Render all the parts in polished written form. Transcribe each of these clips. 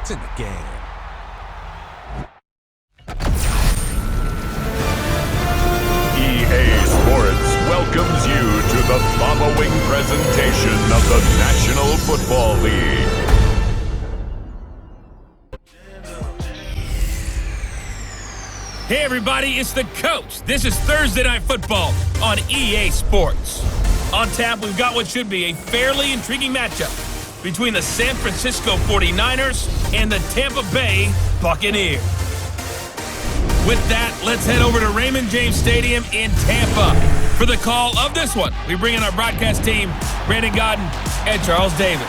It's in the game. EA Sports welcomes you to the following presentation of the National Football League. Hey everybody, it's the coach. This is Thursday Night Football on EA Sports. On tap, we've got what should be a fairly intriguing matchup between the San Francisco 49ers and the Tampa Bay Buccaneers. With that, let's head over to Raymond James Stadium in Tampa for the call of this one. We bring in our broadcast team, Brandon Godden and Charles Davis.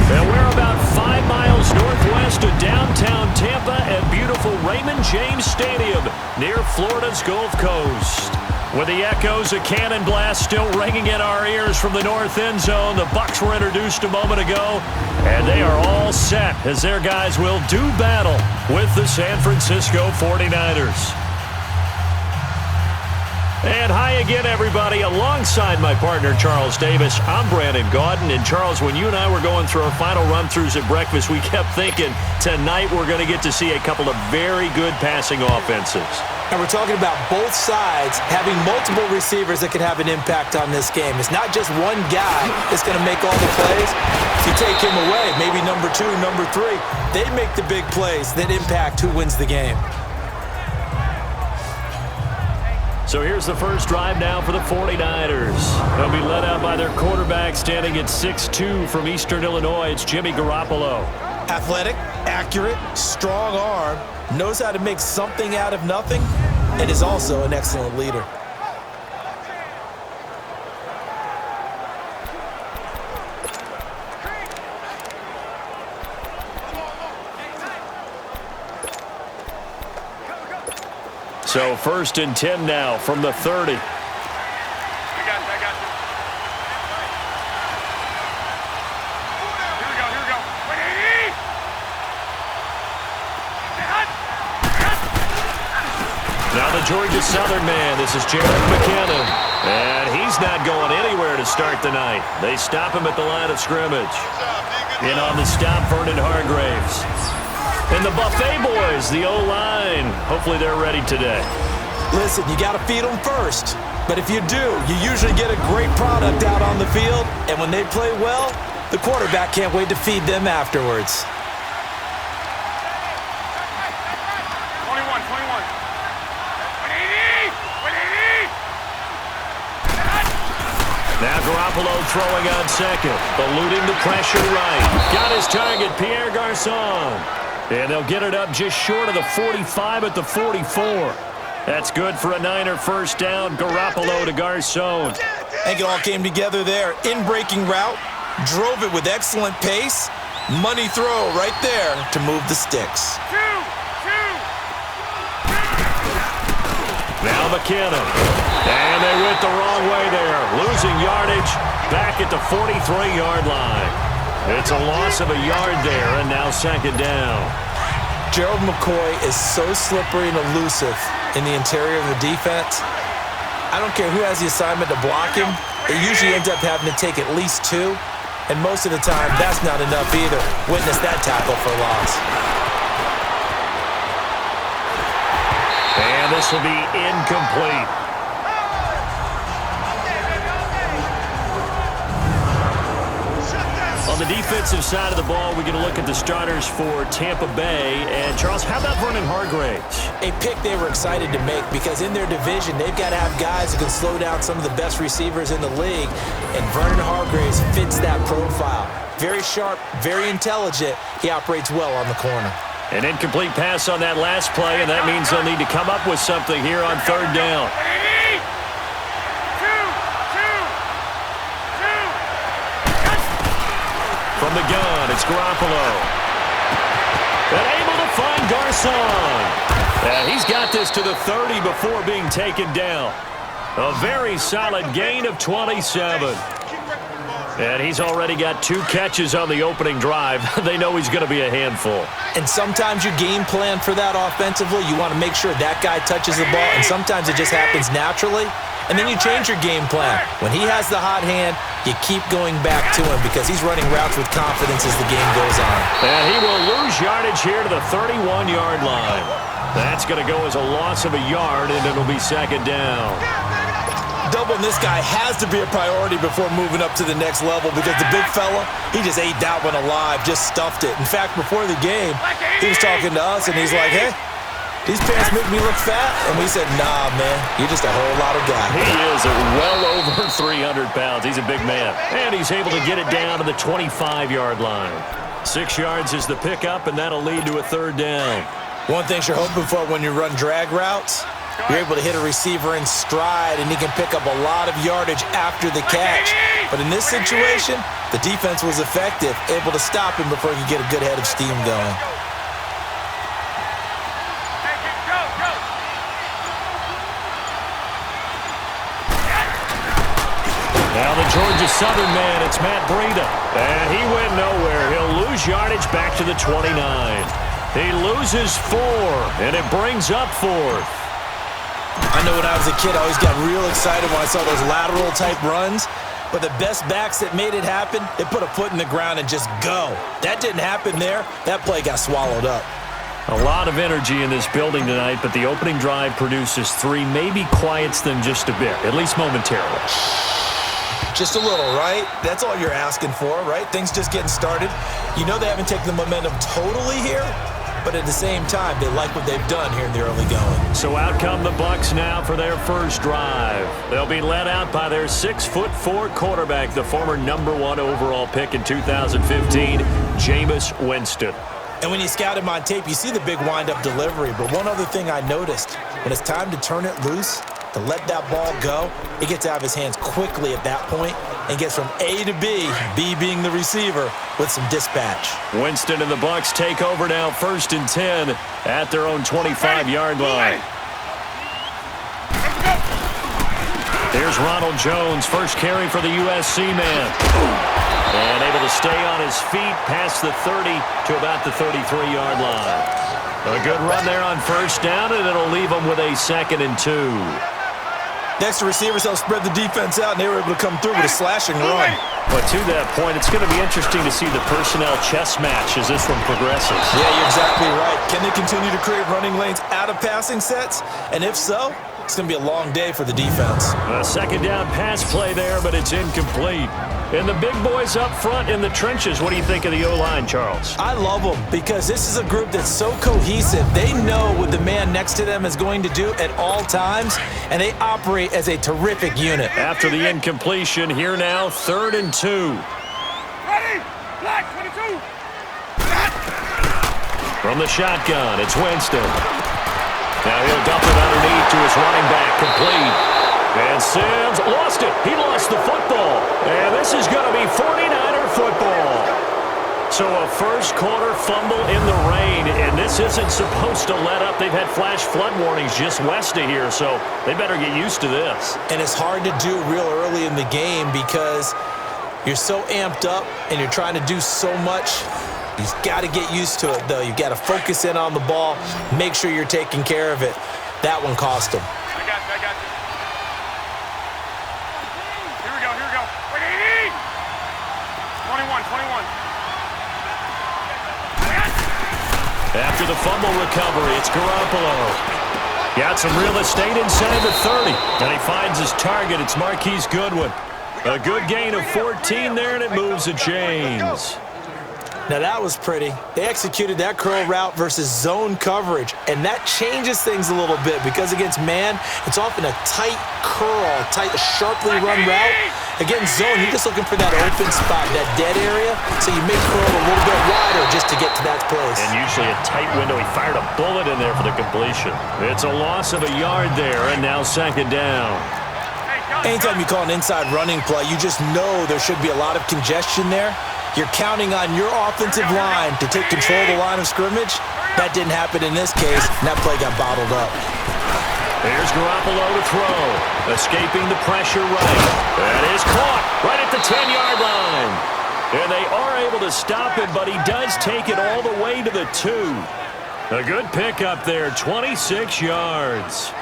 And we're about 5 miles northwest of downtown Tampa at beautiful Raymond James Stadium near Florida's Gulf Coast. With the echoes of cannon blast still ringing in our ears from the north end zone, the Bucs were introduced a moment ago, and they are all set as their guys will do battle with the San Francisco 49ers. And hi again, everybody. Alongside my partner, Charles Davis, I'm Brandon Godden. And Charles, when you and I were going through our final run-throughs at breakfast, we kept thinking tonight we're going to get to see a couple of very good passing offenses. And we're talking about both sides having multiple receivers that could have an impact on this game. It's not just one guy that's going to make all the plays. If you take him away, maybe number 2, number 3, they make the big plays that impact who wins the game. So here's the first drive now for the 49ers. They'll be led out by their quarterback standing at 6'2" from Eastern Illinois. It's Jimmy Garoppolo. Athletic, accurate, strong arm, knows how to make something out of nothing, and is also an excellent leader. So 1st and 10 now from the 30. I got you. Here we go. Now the Georgia Southern man, this is Jared McKinnon. And he's not going anywhere to start the night. They stop him at the line of scrimmage. In on the stop, Vernon Hargraves. And the Buffet boys, the O-line. Hopefully they're ready today. Listen, you got to feed them first. But if you do, you usually get a great product out on the field. And when they play well, the quarterback can't wait to feed them afterwards. 21. 180. Now Garoppolo throwing on second. Eluding the pressure right. Got his target, Pierre Garçon. And they'll get it up just short of the 45 at the 44. That's good for a Niner first down. Garoppolo to Garçon. I think it all came together there. In-breaking route, drove it with excellent pace. Money throw right there to move the sticks. Now McKinnon. And they went the wrong way there. Losing yardage back at the 43-yard line. It's a loss of a yard there, and now second down. Gerald McCoy is so slippery and elusive in the interior of the defense. I don't care who has the assignment to block him. It usually ends up having to take at least 2, and most of the time, that's not enough either. Witness that tackle for loss. And this will be incomplete. On the defensive side of the ball, we're going to look at the starters for Tampa Bay. And, Charles, how about Vernon Hargraves? A pick they were excited to make because in their division, they've got to have guys who can slow down some of the best receivers in the league. And Vernon Hargraves fits that profile. Very sharp, very intelligent. He operates well on the corner. An incomplete pass on that last play, and that means they'll need to come up with something here on third down. From the gun, it's Garoppolo. And able to find Garçon. And he's got this to the 30 before being taken down. A very solid gain of 27. And he's already got 2 catches on the opening drive. They know he's going to be a handful. And sometimes you game plan for that offensively. You want to make sure that guy touches the ball, and sometimes it just happens naturally. And then you change your game plan. When he has the hot hand, you keep going back to him because he's running routes with confidence as the game goes on. And he will lose yardage here to the 31-yard line. That's going to go as a loss of a yard, and it'll be second down. Doubling this guy has to be a priority before moving up to the next level because the big fella, he just ate that one alive, just stuffed it. In fact, before the game, he was talking to us, and he's like, hey, these pants make me look fat. And we said, nah, man, you're just a whole lot of guy. He is well over 300 pounds. He's a big man. And he's able to get it down to the 25-yard line. 6 yards is the pickup, and that'll lead to a third down. One thing you're hoping for when you run drag routes, you're able to hit a receiver in stride, and he can pick up a lot of yardage after the catch. But in this situation, the defense was effective, able to stop him before he could get a good head of steam going. Now the Georgia Southern man, it's Matt Breida. And he went nowhere. He'll lose yardage back to the 29. He loses 4, and it brings up 4th. I know when I was a kid, I always got real excited when I saw those lateral-type runs. But the best backs that made it happen, they put a foot in the ground and just go. That didn't happen there. That play got swallowed up. A lot of energy in this building tonight, but the opening drive produces 3, maybe quiets them just a bit, at least momentarily. Just a little, right? That's all you're asking for, right? Things just getting started. You know they haven't taken the momentum totally here, but at the same time, they like what they've done here in the early going. So out come the Bucs now for their first drive. They'll be led out by their 6'4" quarterback, the former #1 overall pick in 2015, Jameis Winston. And when you scout him on tape, you see the big wind-up delivery. But one other thing I noticed, when it's time to turn it loose, to let that ball go, it gets out of his hands quickly at that point and gets from A to B, B being the receiver, with some dispatch. Winston and the Bucs take over now, 1st and 10 at their own 25-yard line. Here's Ronald Jones, first carry for the USC man. And able to stay on his feet past the 30 to about the 33-yard line. A good run there on 1st down, and it'll leave them with a 2nd and 2. Next to receivers, they'll spread the defense out, and they were able to come through with a slashing run. But to that point, it's going to be interesting to see the personnel chess match as this one progresses. Yeah, you're exactly right. Can they continue to create running lanes out of passing sets? And if so, it's going to be a long day for the defense. A 2nd down pass play there, but it's incomplete. And the big boys up front in the trenches, what do you think of the O-line, Charles? I love them because this is a group that's so cohesive. They know what the man next to them is going to do at all times, and they operate as a terrific unit. After the incompletion, here now, 3rd and 2. Ready? Black 22. From the shotgun, it's Winston. Now he'll dump it underneath to his running back, complete. And Sims lost it. He lost the football. And this is going to be 49er football. So a first quarter fumble in the rain, and this isn't supposed to let up. They've had flash flood warnings just west of here, so they better get used to this. And it's hard to do real early in the game because you're so amped up and you're trying to do so much. You've got to get used to it, though. You've got to focus in on the ball, make sure you're taking care of it. That one cost him. I got you. Here we go. Wait, 21. After the fumble recovery, it's Garoppolo. Got some real estate inside the 30. And he finds his target. It's Marquise Goodwin. A good gain of 14 there, and it moves to James. Now that was pretty. They executed that curl route versus zone coverage, and that changes things a little bit because against man, it's often a tight curl, sharply run route. Against zone, you're just looking for that open spot, that dead area, so you make curl a little bit wider just to get to that place. And usually a tight window. He fired a bullet in there for the completion. It's a loss of a yard there, and now 2nd down. Anytime you call an inside running play, you just know there should be a lot of congestion there. You're counting on your offensive line to take control of the line of scrimmage. That didn't happen in this case, and that play got bottled up. Here's Garoppolo to throw. Escaping the pressure right. That is caught right at the 10-yard line. And they are able to stop it, but he does take it all the way to the 2. A good pickup there, 26 yards.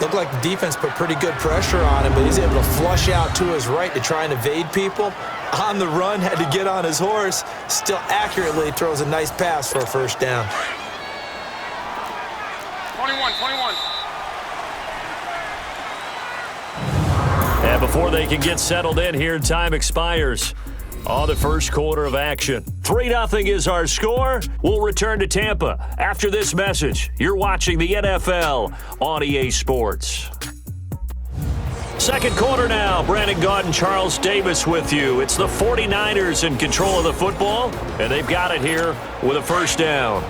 Looked like the defense put pretty good pressure on him, but he's able to flush out to his right to try and evade people. On the run, had to get on his horse. Still accurately throws a nice pass for a first down. 21. And before they can get settled in here, time expires on the first quarter of action. 3-0 is our score. We'll return to Tampa after this message. You're watching the NFL on EA Sports. Second quarter now. Brandon Gaudin, Charles Davis with you. It's the 49ers in control of the football, and they've got it here with a first down.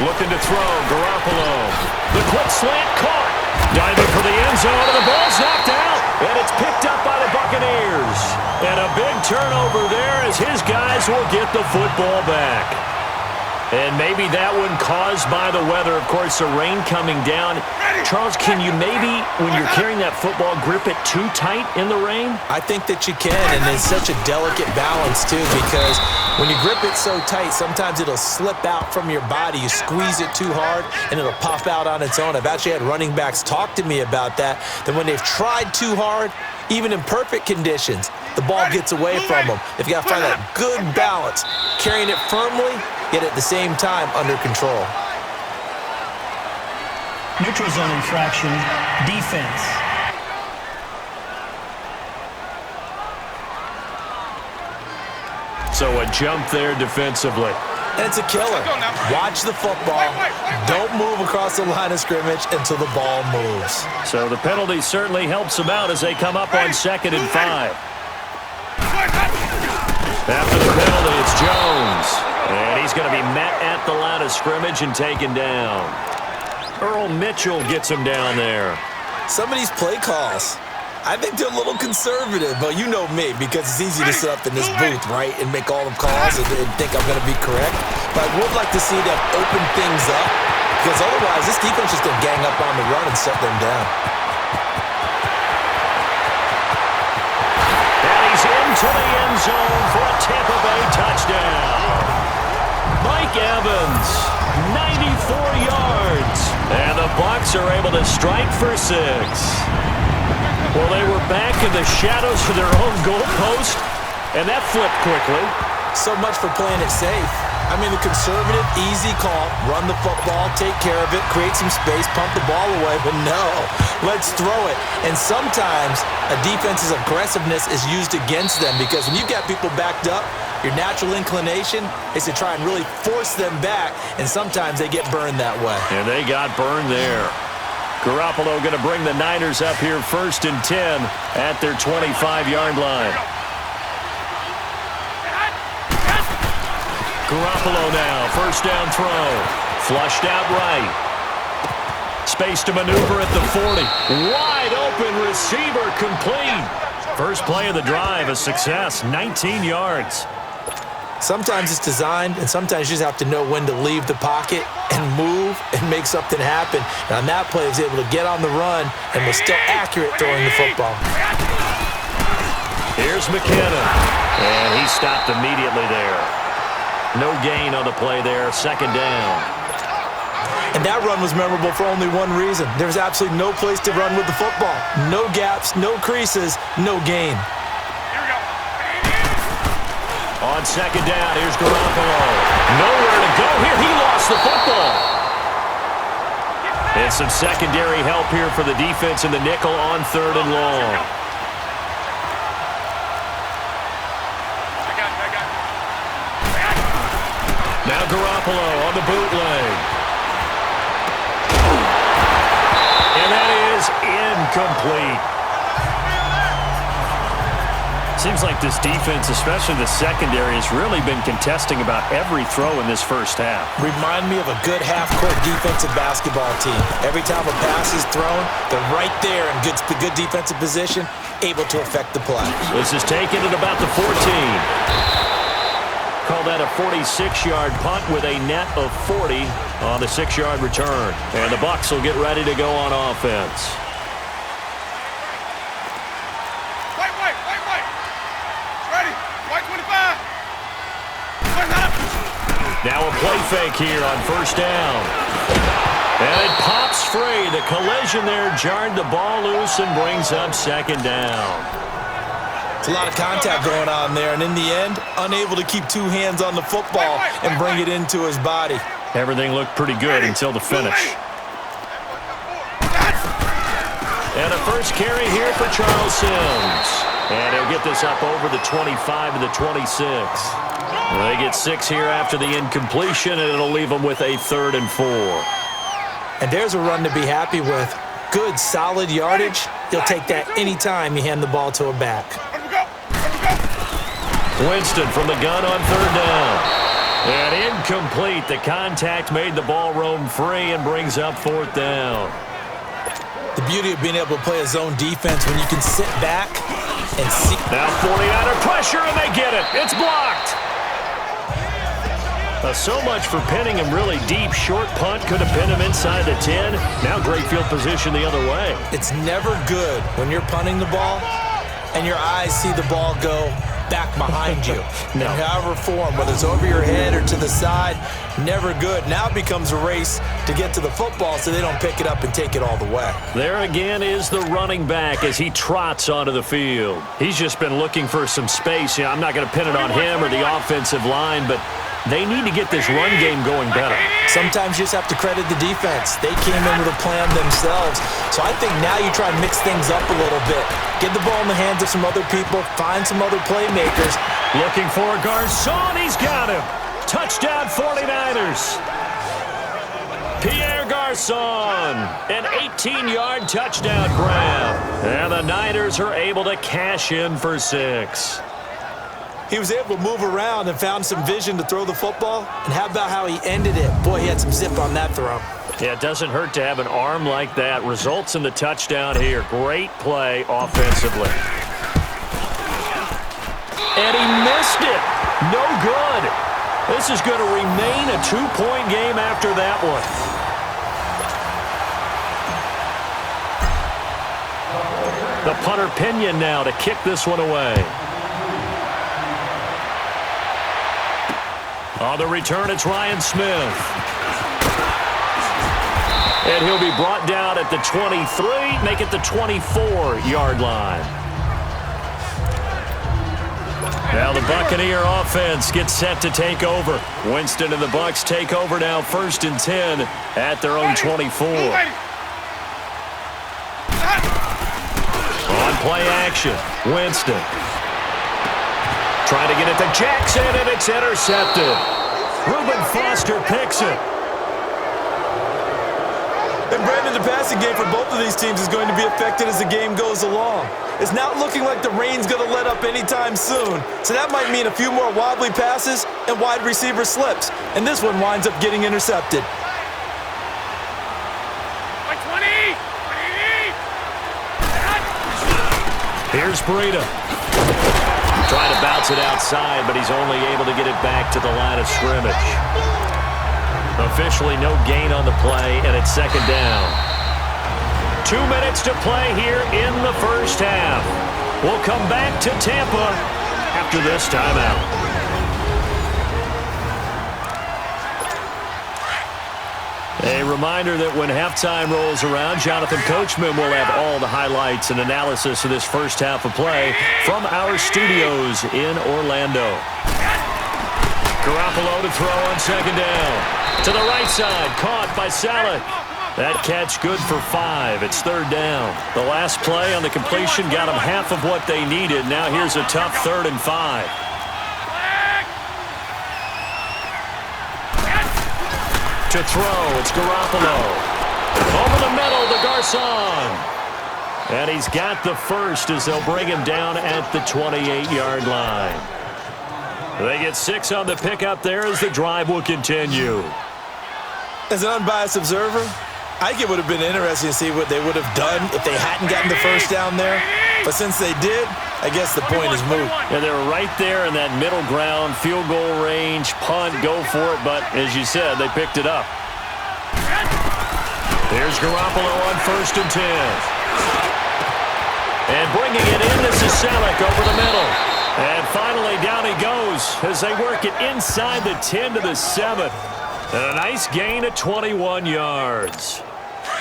Looking to throw, Garoppolo. The quick slant caught. Diving for the end zone, and the ball's knocked out. And it's picked up by the Buccaneers. And a big turnover there as his guys will get the football back. And maybe that one caused by the weather. Of course, the rain coming down. Charles, can you maybe, when you're carrying that football, grip it too tight in the rain? I think that you can, and it's such a delicate balance, too, because when you grip it so tight, sometimes it'll slip out from your body. You squeeze it too hard, and it'll pop out on its own. I've actually had running backs talk to me about that when they've tried too hard, even in perfect conditions, the ball gets away from them. If you got to find that good balance, carrying it firmly, yet at the same time under control. Neutral zone infraction, defense. So a jump there defensively. And it's a killer. Watch the football. Don't move across the line of scrimmage until the ball moves. So the penalty certainly helps them out as they come up on 2nd and 5. After the penalty, it's Jones. And he's going to be met at the line of scrimmage and taken down. Earl Mitchell gets him down there. Some of these play calls, I think they're a little conservative, but you know me, because it's easy to sit up in this booth, right, and make all the calls and think I'm going to be correct. But I would like to see them open things up, because otherwise this defense is going to gang up on the run and shut them down. And he's into the end zone for a Tampa Bay touchdown. Mike Evans, 94 yards. And the Bucs are able to strike for 6. Well, they were back in the shadows of their own goalpost, and that flipped quickly. So much for playing it safe. I mean, the conservative, easy call, run the football, take care of it, create some space, pump the ball away, but no, let's throw it. And sometimes a defense's aggressiveness is used against them because when you've got people backed up, your natural inclination is to try and really force them back, and sometimes they get burned that way. And they got burned there. Garoppolo going to bring the Niners up here 1st and 10 at their 25-yard line. Garoppolo now, first down throw. Flushed out right. Space to maneuver at the 40. Wide open receiver complete. First play of the drive, a success, 19 yards. Sometimes it's designed, and sometimes you just have to know when to leave the pocket and move and make something happen. And on that play, he was able to get on the run and was still accurate throwing the football. Here's McKinnon, and he stopped immediately there. No gain on the play there, 2nd down. And that run was memorable for only one reason. There was absolutely no place to run with the football. No gaps, no creases, no gain. On 2nd down, here's Garoppolo. Nowhere to go here. He lost the football. And some secondary help here for the defense in the nickel on 3rd and long. Now Garoppolo on the bootleg. And that is incomplete. Seems like this defense, especially the secondary, has really been contesting about every throw in this first half. Remind me of a good half-court defensive basketball team. Every time a pass is thrown, they're right there in good defensive position, able to affect the play. This is taken at about the 14. Call that a 46-yard punt with a net of 40 on the 6-yard return. And the Bucs will get ready to go on offense. Now a play fake here on first down. And it pops free. The collision there jarred the ball loose and brings up second down. It's a lot of contact going on there, and in the end, unable to keep two hands on the football and bring it into his body. Everything looked pretty good until the finish. And a first carry here for Charles Sims. And he'll get this up over the 25 to the 26. They get 6 here after the incompletion, and it'll leave them with a 3rd and 4. And there's a run to be happy with. Good, solid yardage. He'll take that anytime you hand the ball to a back. Winston from the gun on 3rd down. And incomplete. The contact made the ball roam free and brings up 4th down. The beauty of being able to play a zone defense when you can sit back and see. Now 49er pressure, and they get it. It's blocked. So much for pinning him really deep. Short punt could have pinned him inside the 10. Now great field position the other way. It's never good when you're punting the ball and your eyes see the ball go back behind you. No. In however form, whether it's over your head or to the side, never good. Now it becomes a race to get to the football so they don't pick it up and take it all the way. There again is the running back as he trots onto the field. He's just been looking for some space. I'm not going to pin it on him or the offensive line, but they need to get this run game going better. Sometimes you just have to credit the defense. They came in with a plan themselves. So I think now you try and mix things up a little bit. Get the ball in the hands of some other people. Find some other playmakers. Looking for Garcon. He's got him. Touchdown 49ers. Pierre Garcon. An 18-yard touchdown grab. And the Niners are able to cash in for 6. He was able to move around and found some vision to throw the football. And how about how he ended it? Boy, he had some zip on that throw. Yeah, it doesn't hurt to have an arm like that. Results in the touchdown here. Great play offensively. And he missed it. No good. This is going to remain a 2-point game after that one. The punter Pinion now to kick this one away. On the return, it's Ryan Smith. And he'll be brought down at the 23, make it the 24-yard line. Now the Buccaneer offense gets set to take over. Winston and the Bucs take over now 1st and 10 at their own 24. On play action, Winston. Trying to get it to Jackson, and it's intercepted. Reuben Foster picks it. And Brandon, the passing game for both of these teams is going to be affected as the game goes along. It's not looking like the rain's going to let up anytime soon. So that might mean a few more wobbly passes and wide receiver slips. And this one winds up getting intercepted. 20! Here's Breida. Trying to bounce it outside, but he's only able to get it back to the line of scrimmage. Officially no gain on the play, and it's 2nd down. 2 minutes to play here in the first half. We'll come back to Tampa after this timeout. A reminder that when halftime rolls around, Jonathan Coachman will have all the highlights and analysis of this first half of play from our studios in Orlando. Garoppolo to throw on 2nd down. To the right side, caught by Saleh. That catch good for 5. It's 3rd down. The last play on the completion got them half of what they needed. Now here's a tough 3rd and 5. To throw, it's Garoppolo. Over the middle to Garcon. And he's got the first as they'll bring him down at the 28-yard line. They get 6 on the pickup there as the drive will continue. As an unbiased observer, I think it would have been interesting to see what they would have done if they hadn't gotten the first down there. But since they did, I guess the point is moot. Yeah, they were right there in that middle ground, field goal range, punt, go for it. But as you said, they picked it up. Here's Garoppolo on 1st and 10. And bringing it in, this is Saleh over the middle. And finally, down he goes as they work it inside the 10 to the 7. And a nice gain of 21 yards.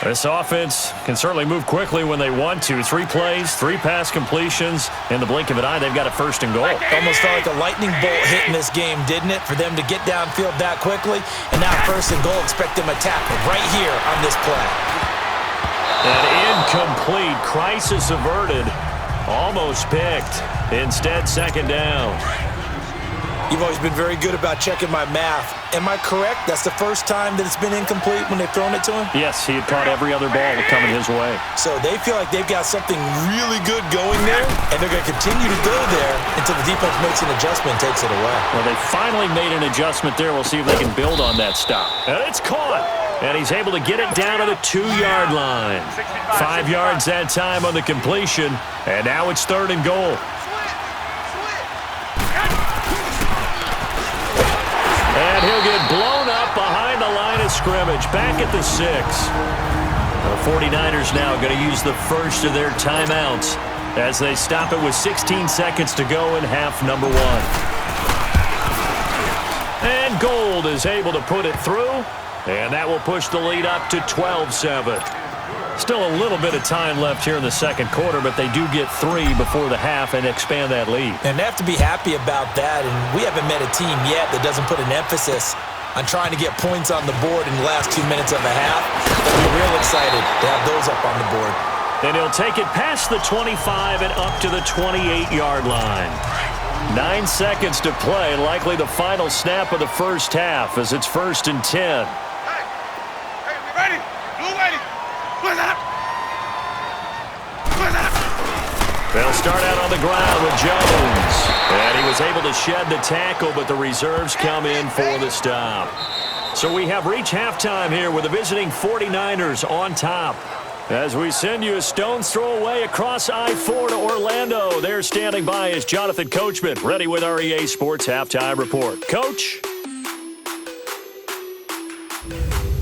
This offense can certainly move quickly when they want to. 3 plays, 3 pass completions. In the blink of an eye, they've got a first and goal. Almost felt like a lightning bolt hit in this game, didn't it? For them to get downfield that quickly. And now first and goal, expect them to tackle right here on this play. An incomplete, crisis averted. Almost picked. Instead, second down. You've always been very good about checking my math. Am I correct? That's the first time that it's been incomplete when they've thrown it to him? Yes, he had caught every other ball coming his way. So they feel like they've got something really good going there, and they're going to continue to go there until the defense makes an adjustment and takes it away. Well, they finally made an adjustment there. We'll see if they can build on that stop. And it's caught. And he's able to get it down to the 2-yard line. 5 yards that time on the completion. And now it's third and goal. And he'll get blown up behind the line of scrimmage. Back at the 6. The 49ers now going to use the first of their timeouts as they stop it with 16 seconds to go in half number 1. And Gold is able to put it through. And that will push the lead up to 12-7. Still a little bit of time left here in the second quarter, but they do get 3 before the half and expand that lead. And they have to be happy about that, and we haven't met a team yet that doesn't put an emphasis on trying to get points on the board in the last 2 minutes of a half. They'll be real excited to have those up on the board. And he'll take it past the 25 and up to the 28-yard line. 9 seconds to play, likely the final snap of the first half as it's 1st and 10. Ready? Blue ready. What's up? What's up? They'll start out on the ground with Jones. And he was able to shed the tackle, but the reserves come in for the stop. So we have reached halftime here with the visiting 49ers on top. As we send you a stone's throw away across I-4 to Orlando. There standing by is Jonathan Coachman, ready with our EA Sports Halftime Report. Coach?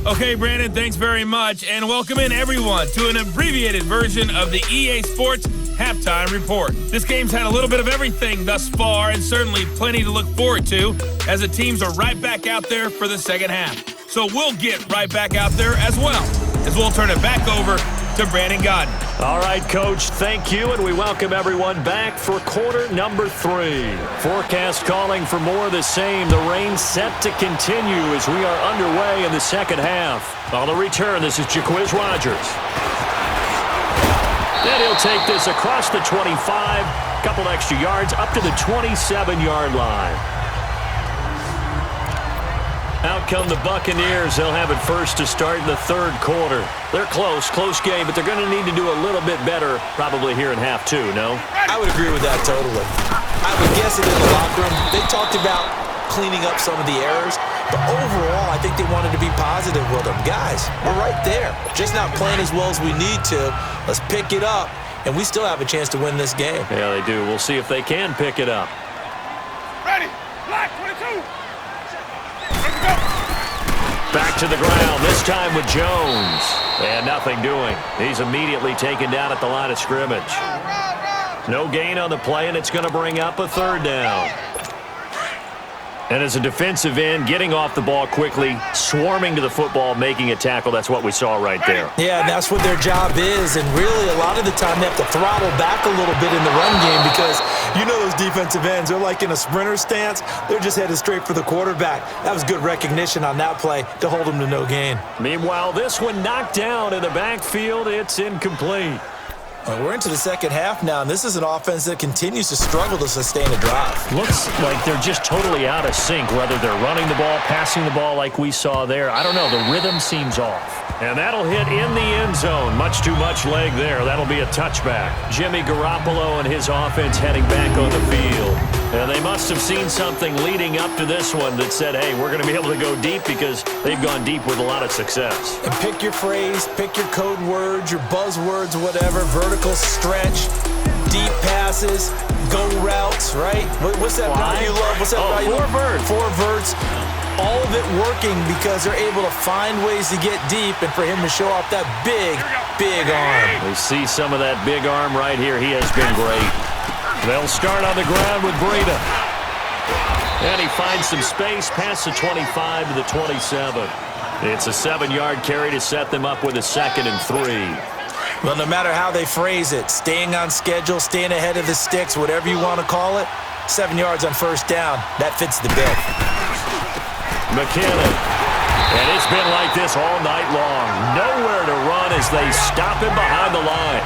Okay, Brandon, thanks very much, and welcome in everyone to an abbreviated version of the EA Sports Halftime Report. This game's had a little bit of everything thus far, and certainly plenty to look forward to, as the teams are right back out there for the second half. So we'll get right back out there as well, as we'll turn it back over to Brandon Godden. All right, Coach, thank you, and we welcome everyone back for quarter number 3. Forecast calling for more of the same. The rain set to continue as we are underway in the second half. On the return, this is Jaquiz Rogers. Then he'll take this across the 25, couple extra yards, up to the 27-yard line. Out come the Buccaneers. They'll have it first to start in the third quarter. They're close game, but they're going to need to do a little bit better probably here in half 2, no? I would agree with that totally. I would guess it in the locker room. They talked about cleaning up some of the errors, but overall, I think they wanted to be positive with them. Guys, we're right there. Just not playing as well as we need to. Let's pick it up, and we still have a chance to win this game. Yeah, they do. We'll see if they can pick it up. Ready? Black 22. Back to the ground, this time with Jones. And nothing doing. He's immediately taken down at the line of scrimmage. No gain on the play, and it's going to bring up a third down. And as a defensive end, getting off the ball quickly, swarming to the football, making a tackle, that's what we saw right there. Yeah, and that's what their job is, and really a lot of the time they have to throttle back a little bit in the run game because you know those defensive ends, they're like in a sprinter stance. They're just headed straight for the quarterback. That was good recognition on that play to hold them to no gain. Meanwhile, this one knocked down in the backfield. It's incomplete. We're into the second half now, and this is an offense that continues to struggle to sustain a drive. Looks like they're just totally out of sync, whether they're running the ball, passing the ball like we saw there. I don't know. The rhythm seems off. And that'll hit in the end zone. Much too much leg there. That'll be a touchback. Jimmy Garoppolo and his offense heading back on the field. And they must have seen something leading up to this one that said, hey, we're going to be able to go deep because they've gone deep with a lot of success. And pick your phrase, pick your code words, your buzzwords, whatever, vertical stretch, deep passes, go routes, right? What's that route you love? What's that route you love? Four verts. All of it working because they're able to find ways to get deep and for him to show off that big arm. We see some of that big arm right here. He has been great. They'll start on the ground with Breida. And he finds some space past the 25 to the 27. It's a 7-yard carry to set them up with a 2nd and 3. Well, no matter how they phrase it, staying on schedule, staying ahead of the sticks, whatever you want to call it, 7 yards on first down, that fits the bill. McKinnon. And it's been like this all night long. Nowhere to run as they stop him behind the line.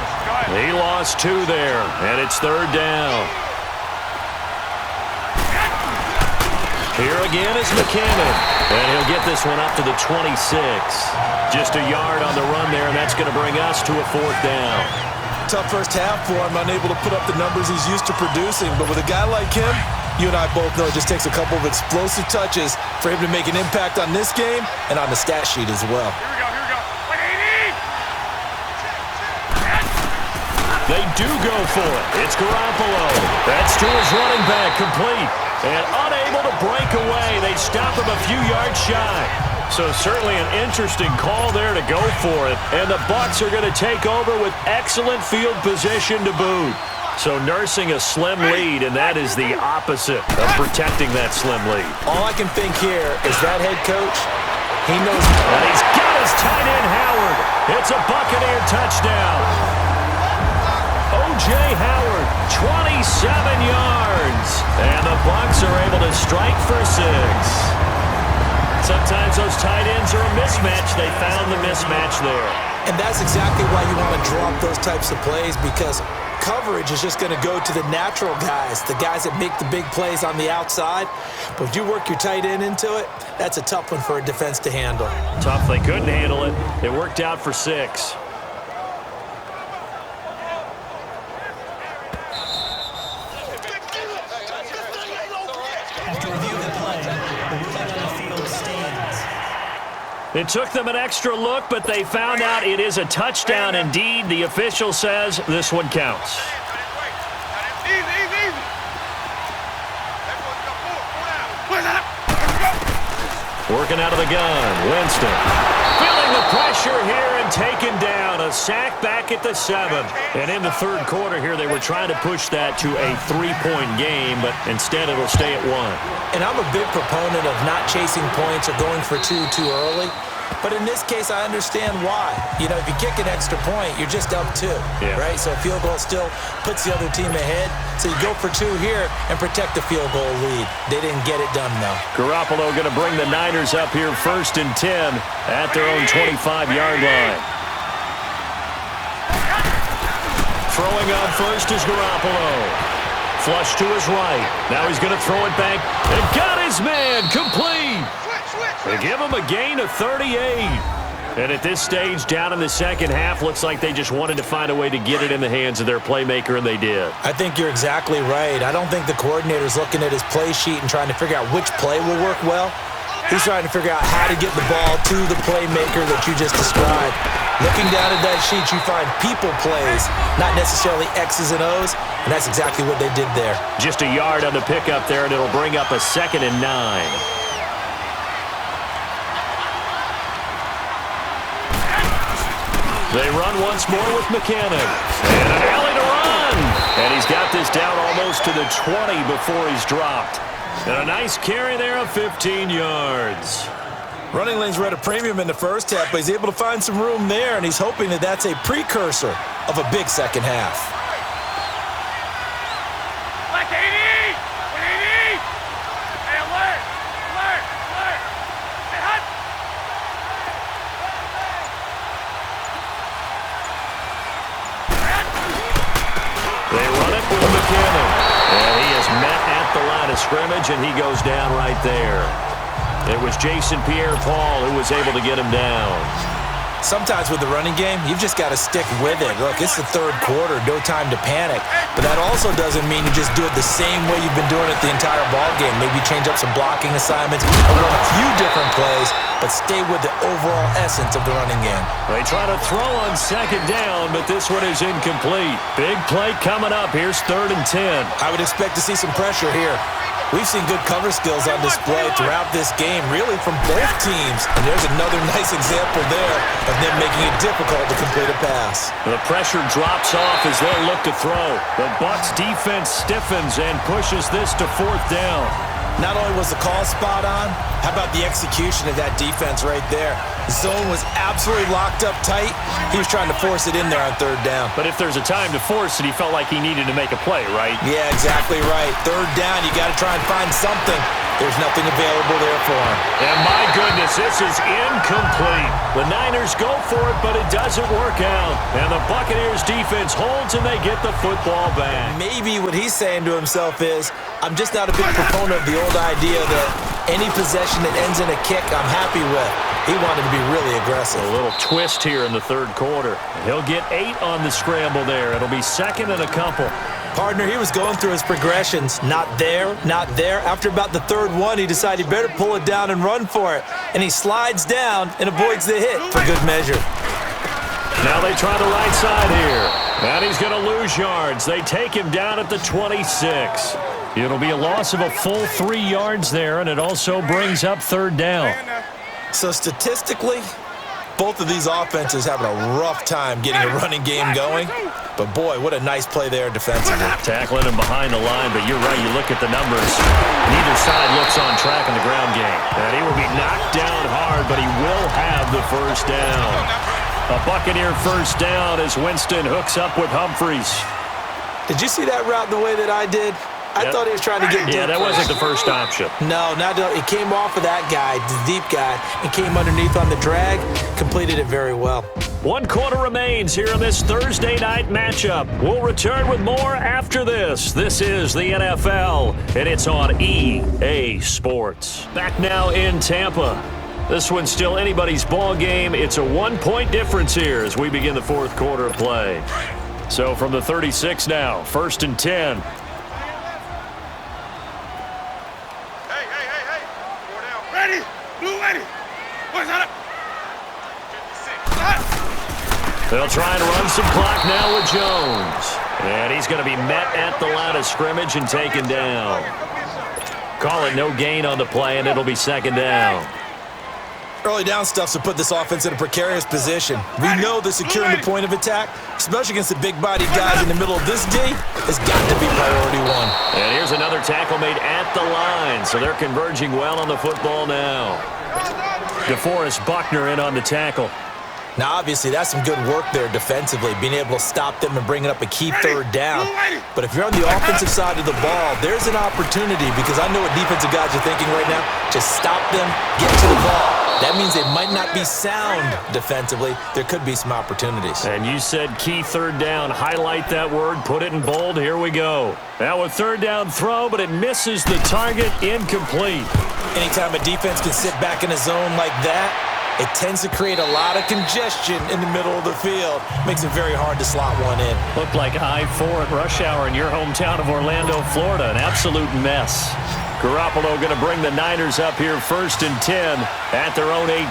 He lost 2 there, and it's 3rd down. Here again is McKinnon, and he'll get this one up to the 26. Just a yard on the run there, and that's going to bring us to a 4th down. Tough first half for him, unable to put up the numbers he's used to producing. But with a guy like him, you and I both know it just takes a couple of explosive touches for him to make an impact on this game and on the stat sheet as well. Here we go. They do go for it. It's Garoppolo. That's to his running back, complete. And unable to break away. They stop him a few yards shy. So certainly an interesting call there to go for it. And the Bucs are going to take over with excellent field position to boot. So nursing a slim lead, and that is the opposite of protecting that slim lead. All I can think here is that head coach, he knows. And he's got his tight end, Howard. It's a Buccaneer touchdown. O.J. Howard, 27 yards. And the Bucs are able to strike for 6. Sometimes those tight ends are a mismatch. They found the mismatch there. And that's exactly why you want to drop those types of plays, because coverage is just going to go to the natural guys, the guys that make the big plays on the outside. But if you work your tight end into it, that's a tough one for a defense to handle. Tough. They couldn't handle it. It worked out for 6. After review of the play, the ruling on the field stands. It took them an extra look, but they found out it is a touchdown indeed. The official says this one counts. Easy. Working out of the gun, Winston. Feeling the pressure here and taken down. A sack back at the 7. And in the 3rd quarter here, they were trying to push that to a 3-point game, but instead it'll stay at 1. And I'm a big proponent of not chasing points or going for 2 too early. But in this case, I understand why. You know, if you kick an extra point, you're just up 2, right? So a field goal still puts the other team ahead. So you go for 2 here and protect the field goal lead. They didn't get it done, though. Garoppolo going to bring the Niners up here 1st and 10 at their own 25-yard line. Throwing on first is Garoppolo. Flush to his right. Now he's going to throw it back. And got his man. Complete. They give him a gain of 38. And at this stage, down in the second half, looks like they just wanted to find a way to get it in the hands of their playmaker, and they did. I think you're exactly right. I don't think the coordinator's looking at his play sheet and trying to figure out which play will work well. He's trying to figure out how to get the ball to the playmaker that you just described. Looking down at that sheet, you find people plays, not necessarily X's and O's, and that's exactly what they did there. Just a yard on the pickup there, and it'll bring up a 2nd and 9. They run once more with McKinnon. And an alley to run. And he's got this down almost to the 20 before he's dropped. And a nice carry there of 15 yards. Running lanes were at a premium in the first half, but he's able to find some room there, and he's hoping that that's a precursor of a big second half. Like 80! 80! Hey, alert! Hey, hot! They run it with McKinnon. And he is met at the line of scrimmage, and he goes down right there. It was Jason Pierre-Paul who was able to get him down. Sometimes with the running game, you've just got to stick with it. Look, it's the 3rd quarter, no time to panic. But that also doesn't mean you just do it the same way you've been doing it the entire ball game. Maybe change up some blocking assignments or run a few different plays, but stay with the overall essence of the running game. They try to throw on 2nd down, but this one is incomplete. Big play coming up. Here's 3rd and 10. I would expect to see some pressure here. We've seen good cover skills on display throughout this game, really from both teams. And there's another nice example there of them making it difficult to complete a pass. The pressure drops off as they look to throw. The Bucs defense stiffens and pushes this to 4th down. Not only was the call spot on, how about the execution of that defense right there? The zone was absolutely locked up tight. He was trying to force it in there on 3rd down. But if there's a time to force it, he felt like he needed to make a play, right? Yeah, exactly right. 3rd down, you got to try and find something. There's nothing available there for him. And my goodness, this is incomplete. The Niners go for it, but it doesn't work out. And the Buccaneers defense holds and they get the football back. Maybe what he's saying to himself is, I'm just not a big proponent of the old idea that any possession that ends in a kick I'm happy with. He wanted to be really aggressive. A little twist here in the 3rd quarter. He'll get 8 on the scramble there. It'll be 2nd and a couple. Partner, he was going through his progressions. Not there, not there. After about the 3rd one, he decided he better pull it down and run for it. And he slides down and avoids the hit for good measure. Now they try the right side here. And he's going to lose yards. They take him down at the 26. It'll be a loss of a full 3 yards there, and it also brings up 3rd down. So statistically, both of these offenses having a rough time getting a running game going. But boy, what a nice play there defensively. Tackling him behind the line, but you're right, you look at the numbers. Neither side looks on track in the ground game. And he will be knocked down hard, but he will have the 1st down. A Buccaneer 1st down as Winston hooks up with Humphries. Did you see that route the way that I did? I thought he was trying to get deep. Yeah, that wasn't the first option. No, it came off of that guy, the deep guy, and came underneath on the drag, completed it very well. 1 quarter remains here in this Thursday night matchup. We'll return with more after this. This is the NFL, and it's on EA Sports. Back now in Tampa. This one's still anybody's ball game. It's a 1-point difference here as we begin the 4th quarter of play. So from the 36 now, 1st and 10. Ready? Blue ready. Boys on up. They'll try and run some clock now with Jones. And he's going to be met at the line of scrimmage and taken down. Call it no gain on the play, and it'll be 2nd down. Early down stuffs will put this offense in a precarious position. We know that securing the point of attack, especially against the big-bodied guys in the middle of this D, has got to be priority 1. And here's another tackle made at the line, so they're converging well on the football now. DeForest Buckner in on the tackle. Now, obviously, that's some good work there defensively, being able to stop them and bringing up a key 3rd down. But if you're on the offensive side of the ball, there's an opportunity because I know what defensive guys are thinking right now. Just stop them, get to the ball. That means they might not be sound defensively. There could be some opportunities. And you said key 3rd down. Highlight that word. Put it in bold. Here we go. Now a 3rd down throw, but it misses the target. Incomplete. Anytime a defense can sit back in a zone like that, it tends to create a lot of congestion in the middle of the field. Makes it very hard to slot one in. Looked like I-4 at rush hour in your hometown of Orlando, Florida. An absolute mess. Garoppolo going to bring the Niners up here 1st and 10 at their own 18.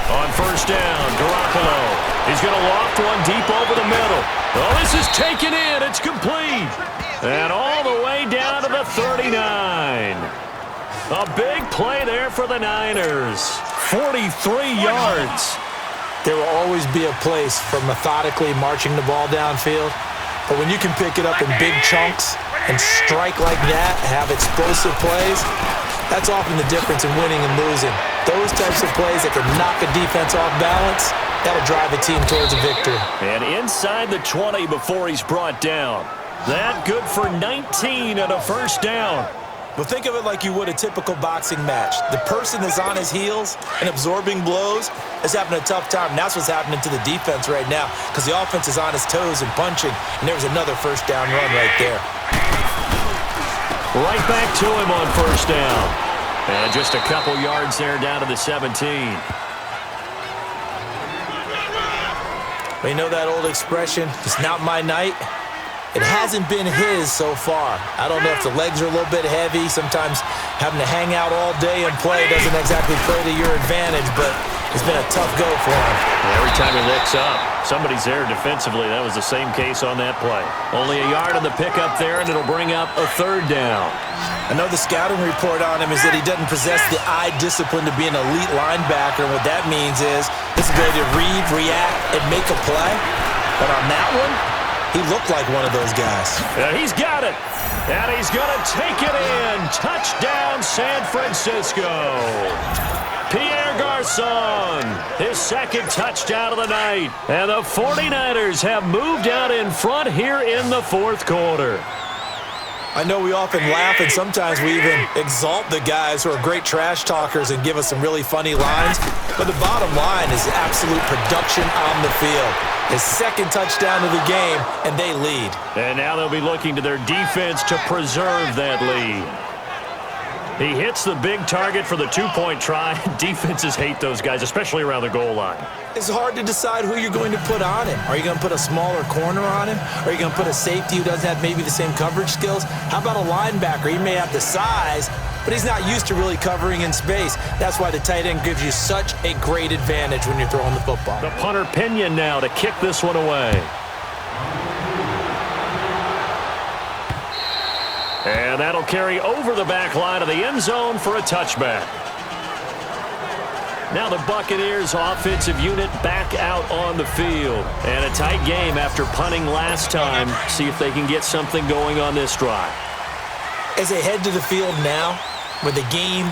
On 1st down, Garoppolo. He's going to loft one deep over the middle. Oh, this is taken in. It's complete. And all the way down to the 39. A big play there for the Niners. 43 yards. There will always be a place for methodically marching the ball downfield. But when you can pick it up in big chunks and strike like that, have explosive plays, that's often the difference in winning and losing. Those types of plays that can knock a defense off balance, that'll drive a team towards a victory. And inside the 20 before he's brought down. That good for 19 and a 1st down. Well, think of it like you would a typical boxing match. The person that's on his heels and absorbing blows is having a tough time. And that's what's happening to the defense right now because the offense is on his toes and punching, and there's another 1st down run right there. Right back to him on 1st down. And just a couple yards there down to the 17. Well, you know that old expression, it's not my night? It hasn't been his so far. I don't know if the legs are a little bit heavy. Sometimes having to hang out all day and play doesn't exactly play to your advantage, but It's been a tough go for him. Every time he looks up, somebody's there defensively. That was the same case on that play. Only a yard on the pickup there, and it'll bring up a third down. I know the scouting report on him is that he doesn't possess the eye discipline to be an elite linebacker. And what that means is his ability to read, react, and make a play. But on that one, he looked like one of those guys. Yeah, he's got it. And he's going to take it in. Touchdown, San Francisco. Pierre Garçon, his second touchdown of the night. And the 49ers have moved out in front here in the fourth quarter. I know we often laugh, and sometimes we even exalt the guys who are great trash talkers and give us some really funny lines. But the bottom line is absolute production on the field. His second touchdown of the game, and they lead. And now they'll be looking to their defense to preserve that lead. He hits the big target for the two-point try. Defenses hate those guys, especially around the goal line. It's hard to decide who you're going to put on him. Are you going to put a smaller corner on him? Are you going to put a safety who doesn't have maybe the same coverage skills? How about a linebacker? He may have the size, but he's not used to really covering in space. That's why the tight end gives you such a great advantage when you're throwing the football. The punter Pinion now to kick this one away. And that'll carry over the back line of the end zone for a touchback. Now the Buccaneers offensive unit back out on the field. And a tight game after punting last time. See if they can get something going on this drive. As they head to the field now, with the game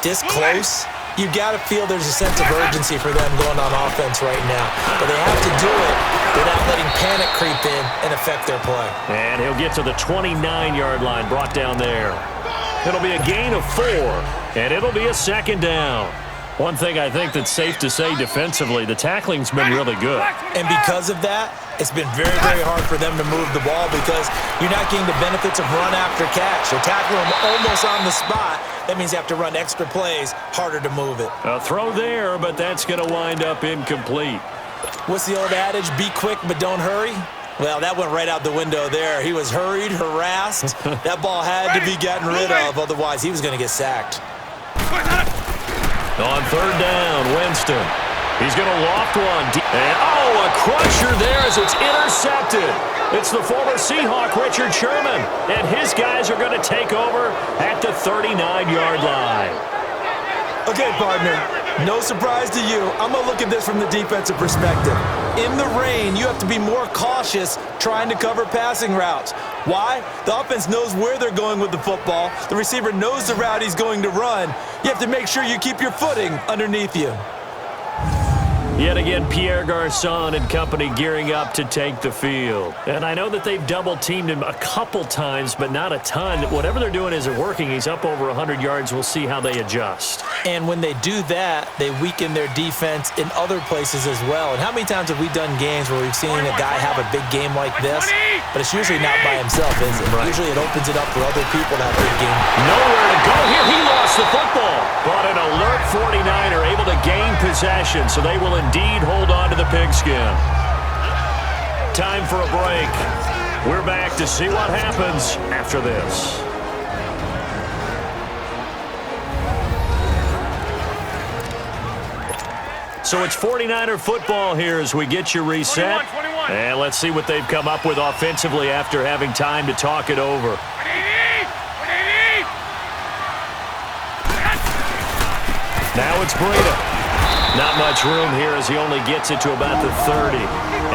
this close, you got to feel there's a sense of urgency for them going on offense right now. But they have to do it without letting panic creep in and affect their play. And he'll get to the 29-yard line, brought down there. It'll be a gain of 4, and it'll be a second down. One thing I think that's safe to say defensively, the tackling's been really good. And because of that, it's been very, very hard for them to move the ball because you're not getting the benefits of run after catch. They're tackling them almost on the spot. That means you have to run extra plays, harder to move it. A throw there, but that's going to wind up incomplete. What's the old adage? Be quick, but don't hurry. Well, that went right out the window there. He was hurried, harassed. That ball had to be gotten rid of, otherwise he was going to get sacked. On third down, Winston. He's going to loft one. And, oh, a crusher there as it's intercepted. It's the former Seahawk, Richard Sherman. And his guys are going to take over at the 39-yard line. Okay, partner, no surprise to you. I'm going to look at this from the defensive perspective. In the rain, you have to be more cautious trying to cover passing routes. Why? The offense knows where they're going with the football. The receiver knows the route he's going to run. You have to make sure you keep your footing underneath you. Yet again, Pierre Garçon and company gearing up to take the field. And I know that they've double-teamed him a couple times, but not a ton. Whatever they're doing isn't working. He's up over 100 yards. We'll see how they adjust. And when they do that, they weaken their defense in other places as well. And how many times have we done games where we've seen a guy have a big game like this, but it's usually not by himself, is it? Right. Usually it opens it up for other people to have a big game. Nowhere to go here. He lost the football. But an alert 49er able to gain possession, so they will indeed hold on to the pigskin. Time for a break. We're back to see what happens after this. So it's 49er football here as we get you reset. 21. And let's see what they've come up with offensively after having time to talk it over. Now it's Breida. Not much room here as he only gets it to about the 30.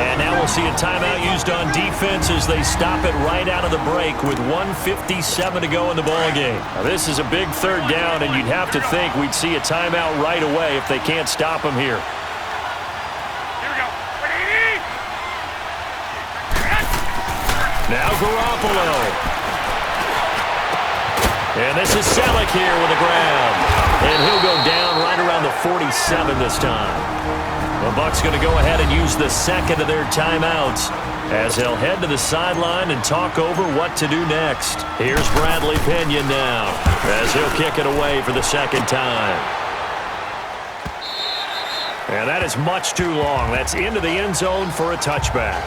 And now we'll see a timeout used on defense as they stop it right out of the break with 1:57 to go in the ballgame. Now this is a big third down, and you'd have to think we'd see a timeout right away if they can't stop him here. Here we go. Now Garoppolo. And this is Selleck here with the grab. And he'll go down right around the 47 this time. The Bucs going to go ahead and use the second of their timeouts as they'll head to the sideline and talk over what to do next. Here's Bradley Pinion now as he'll kick it away for the second time. And that is much too long. That's into the end zone for a touchback.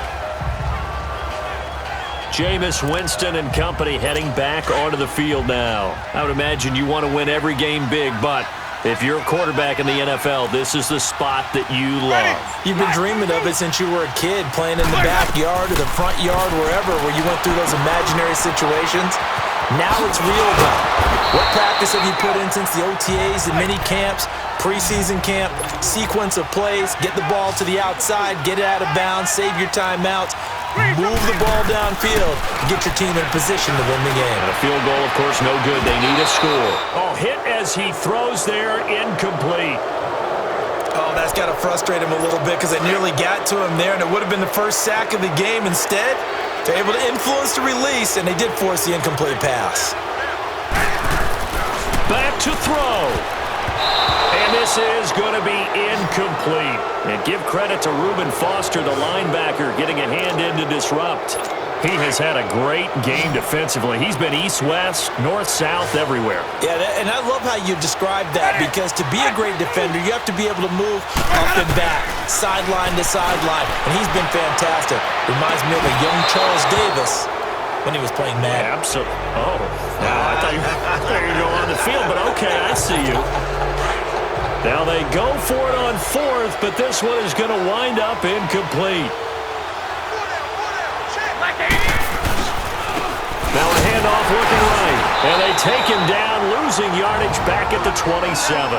Jameis Winston and company heading back onto the field now. I would imagine you want to win every game big, but If you're a quarterback in the NFL, this is the spot that you love. You've been dreaming of it since you were a kid, playing in the backyard or the front yard, wherever, where you went through those imaginary situations. Now it's real time. What practice have you put in since the OTAs, the mini camps, preseason camp, sequence of plays, get the ball to the outside, get it out of bounds, save your timeouts, move the ball downfield, get your team in position to win the game. And a field goal, of course, no good. They need a score. Oh, hit as he throws there, incomplete. Oh, that's got to frustrate him a little bit because they nearly got to him there, and it would have been the first sack of the game. Instead, they're able to influence the release, and they did force the incomplete pass. Back to throw. And this is going to be incomplete. And give credit to Reuben Foster, the linebacker, getting a hand in to disrupt. He has had a great game defensively. He's been east-west, north-south, everywhere. Yeah, and I love how you described that, because to be a great defender, you have to be able to move up and back, sideline to sideline, and he's been fantastic. Reminds me of a young Charles Davis when he was playing Madden. Absolutely. Oh, now I thought you were going on the field, but okay, I see you. Now they go for it on fourth, but this one is going to wind up incomplete. Now a handoff looking right, and they take him down, losing yardage back at the 27.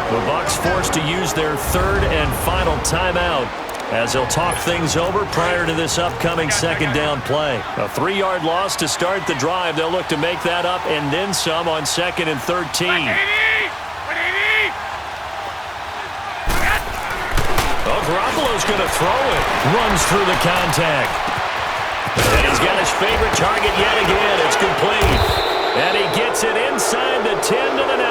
The Bucs forced to use their third and final timeout as they'll talk things over prior to this upcoming second down play. A 3-yard loss to start the drive. They'll look to make that up and then some on 2nd and 13. Oh, Garoppolo's going to throw it. Runs through the contact. And he's got his favorite target yet again. It's complete. And he gets it inside the 10 to the 9.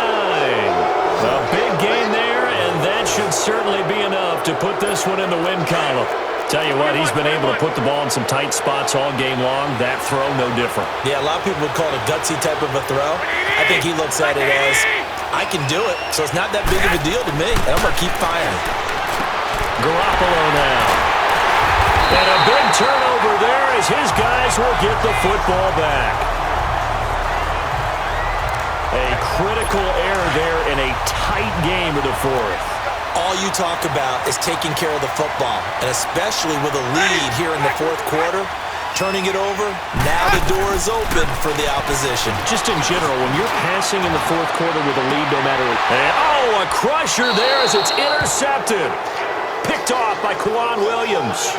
A big gain there, and that should certainly be enough to put this one in the win column. Tell you what, he's been able to put the ball in some tight spots all game long. That throw, no different. Yeah, a lot of people would call it a gutsy type of a throw. I think he looks at it as, I can do it, so it's not that big of a deal to me, and I'm going to keep firing. Garoppolo now. And a big turnover there as his guys will get the football back. A critical error there in a tight game of the fourth. All you talk about is taking care of the football, and especially with a lead here in the fourth quarter, turning it over, now the door is open for the opposition. Just in general, when you're passing in the fourth quarter with a lead, no matter what. And, oh, a crusher there as it's intercepted. Picked off by Kwan Williams.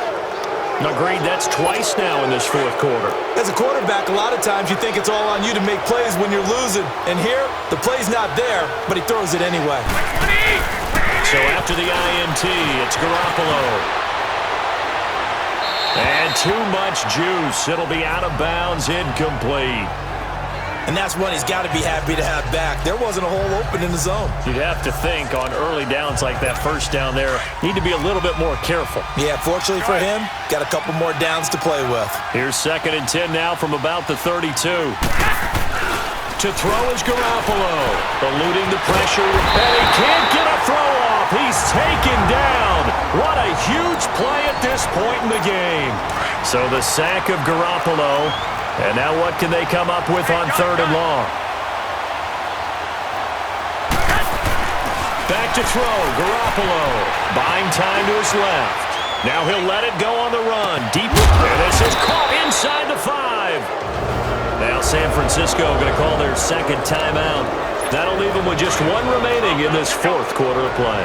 Agreed, that's twice now in this fourth quarter. As a quarterback, a lot of times you think it's all on you to make plays when you're losing. And here, the play's not there, but he throws it anyway. So after the INT, it's Garoppolo. And too much juice. It'll be out of bounds, incomplete. And that's one he's got to be happy to have back. There wasn't a hole open in the zone. You'd have to think on early downs like that first down there, need to be a little bit more careful. Yeah, fortunately for him, got a couple more downs to play with. Here's 2nd and 10 now from about the 32. To throw is Garoppolo, eluding the pressure, and he can't get a throw off. He's taken down. What a huge play at this point in the game. So the sack of Garoppolo. And now what can they come up with on 3rd and long? Back to throw, Garoppolo. Buying time to his left. Now he'll let it go on the run. Deep, and this is caught inside the 5. Now San Francisco going to call their second timeout. That'll leave them with just one remaining in this fourth quarter of play.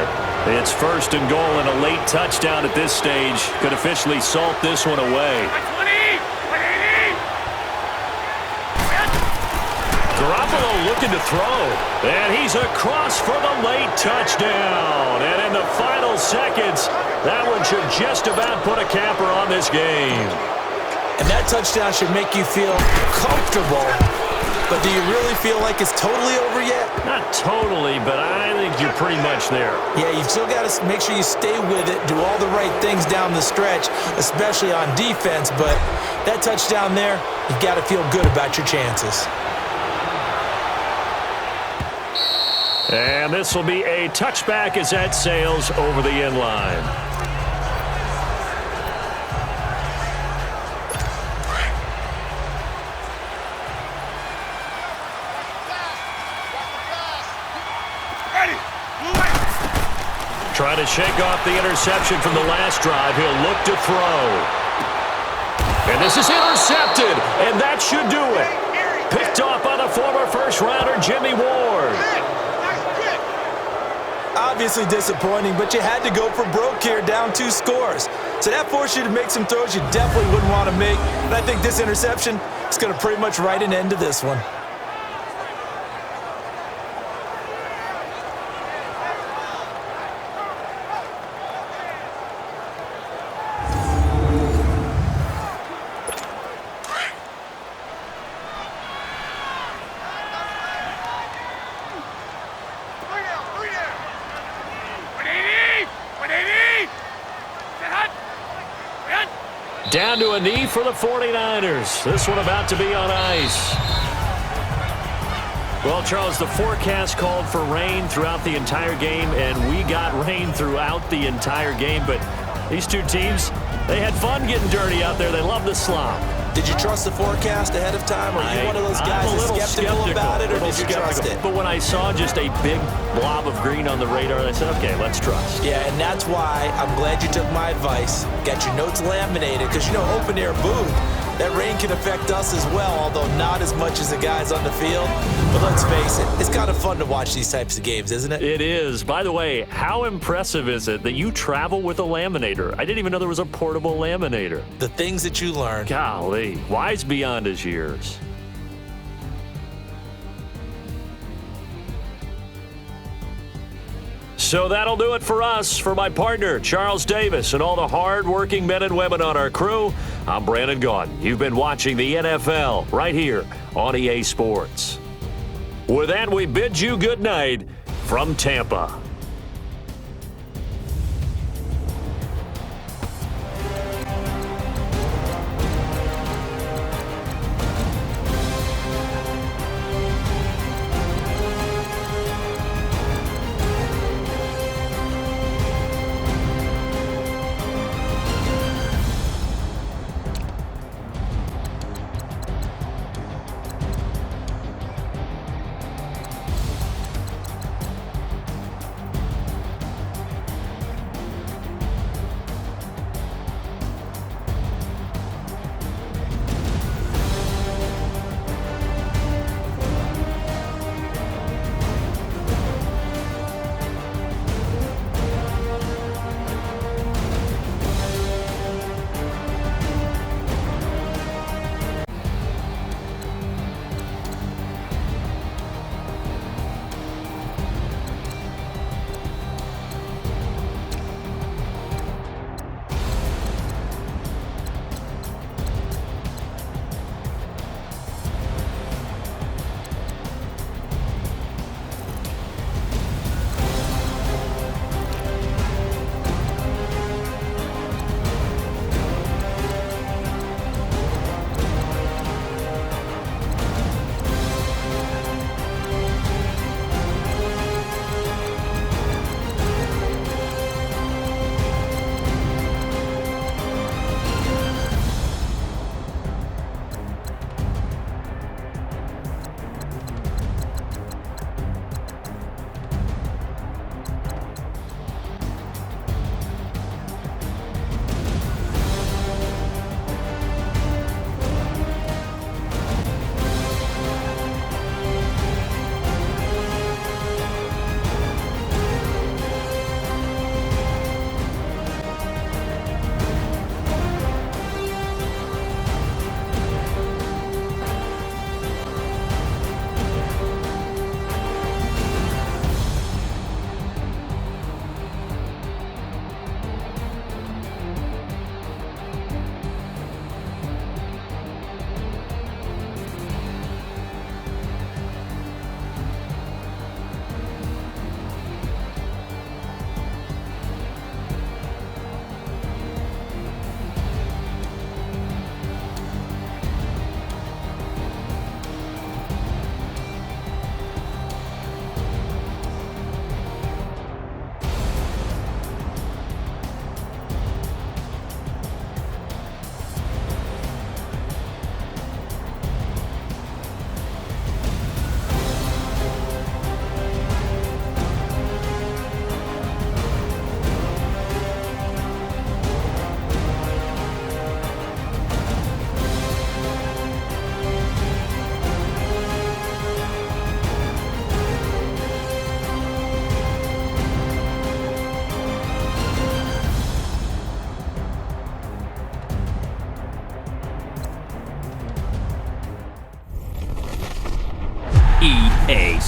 It's 1st and goal, and a late touchdown at this stage could officially salt this one away. Garoppolo looking to throw, and he's across for the late touchdown. And in the final seconds, that one should just about put a capper on this game. And that touchdown should make you feel comfortable. But do you really feel like it's totally over yet? Not totally, but I think you're pretty much there. Yeah, you've still got to make sure you stay with it, do all the right things down the stretch, especially on defense. But that touchdown there, you've got to feel good about your chances. And this will be a touchback as that sails over the end line. ready. Blue ready. Trying to shake off the interception from the last drive. He'll look to throw. And this is intercepted, and that should do it. Picked off by the former first-rounder Jimmy Ward. Obviously disappointing, but you had to go for broke here, down 2 scores. So that forced you to make some throws you definitely wouldn't want to make. And I think this interception is going to pretty much write an end to this one. Down to a knee for the 49ers. This one about to be on ice. Well, Charles, the forecast called for rain throughout the entire game, and we got rain throughout the entire game. But these two teams, they had fun getting dirty out there. They love the slop. Did you trust the forecast ahead of time? Or are you one of those guys that's skeptical about it, or did you trust it? But when I saw just a big blob of green on the radar, I said, okay, let's trust. Yeah, and that's why I'm glad you took my advice. Got your notes laminated, because, you know, open air booth, that rain can affect us as well, although not as much as the guys on the field. But let's face it, it's kind of fun to watch these types of games, isn't it? It is. By the way, how impressive is it that you travel with a laminator? I didn't even know there was a portable laminator. The things that you learn. Golly, wise beyond his years. So that'll do it for us. For my partner, Charles Davis, and all the hard-working men and women on our crew, I'm Brandon Gaudin. You've been watching the NFL right here on EA Sports. With that, we bid you good night from Tampa.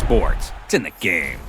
sports. It's in the game.